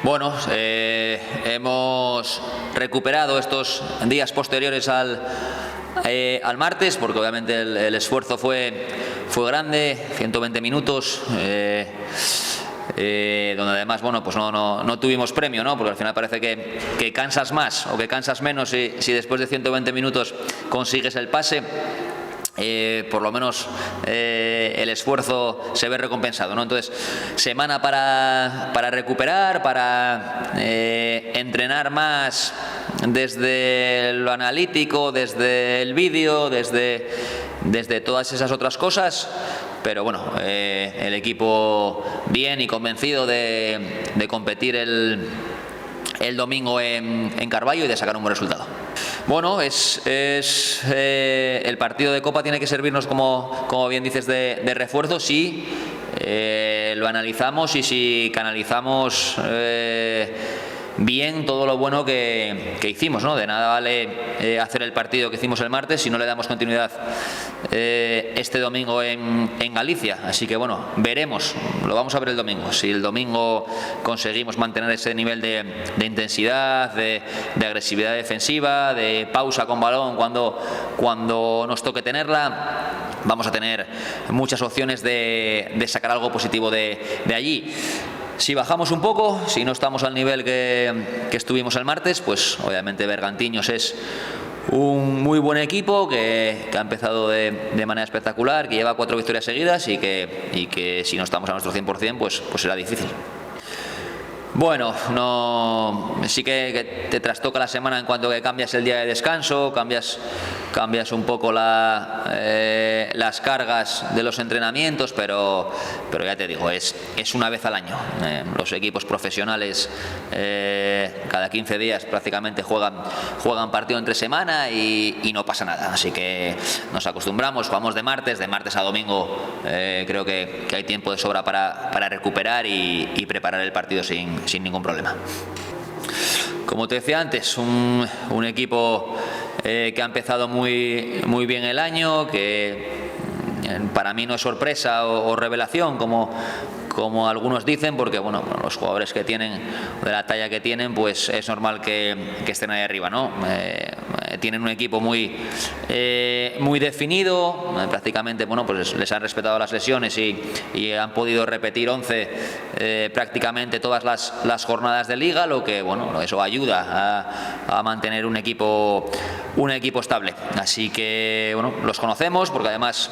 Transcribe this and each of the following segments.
Bueno, hemos recuperado estos días posteriores al martes, porque obviamente el esfuerzo fue grande, 120 minutos, donde además, bueno, pues no tuvimos premio, ¿no? Porque al final parece que cansas más o que cansas menos si después de 120 minutos consigues el pase. Por lo menos el esfuerzo se ve recompensado, ¿no? Entonces, semana para recuperar, para entrenar más desde lo analítico, desde el vídeo, desde todas esas otras cosas. Pero bueno, el equipo bien y convencido de competir el domingo en Carballo y de sacar un buen resultado. Bueno, el partido de Copa tiene que servirnos, como bien dices, de refuerzo si lo analizamos y si canalizamos bien todo lo bueno que hicimos, ¿no? De nada vale hacer el partido que hicimos el martes si no le damos continuidad este domingo en Galicia. Así que bueno, veremos, lo vamos a ver el domingo. Si el domingo conseguimos mantener ese nivel de intensidad, de agresividad defensiva, de pausa con balón cuando nos toque tenerla, vamos a tener muchas opciones de sacar algo positivo de allí. Si bajamos un poco, si no estamos al nivel que estuvimos el martes, pues obviamente Bergantiños es un muy buen equipo que ha empezado de manera espectacular, que lleva 4 victorias seguidas y que si no estamos a nuestro 100%, pues será difícil. Bueno, sí que te trastoca la semana en cuanto que cambias el día de descanso, cambias un poco las cargas de los entrenamientos, pero ya te digo, es una vez al año. Los equipos profesionales cada 15 días prácticamente juegan partido entre semana y no pasa nada. Así que nos acostumbramos, jugamos de martes a domingo. Creo que hay tiempo de sobra para recuperar y preparar el partido sin ningún problema. Como te decía antes, un equipo que ha empezado muy bien el año, que para mí no es sorpresa o revelación como algunos dicen, porque bueno, los jugadores que tienen, de la talla que tienen, pues es normal que estén ahí arriba, ¿no? Tienen un equipo muy definido, prácticamente, bueno, pues les han respetado las lesiones y han podido repetir 11 prácticamente todas las jornadas de liga, lo que, bueno, eso ayuda a mantener un equipo estable. Así que, bueno, los conocemos, porque además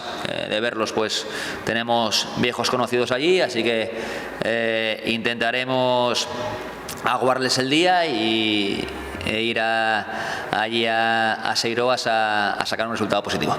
de verlos, pues tenemos viejos conocidos allí, así que intentaremos aguarles el día e ir allí a Seiroas a sacar un resultado positivo.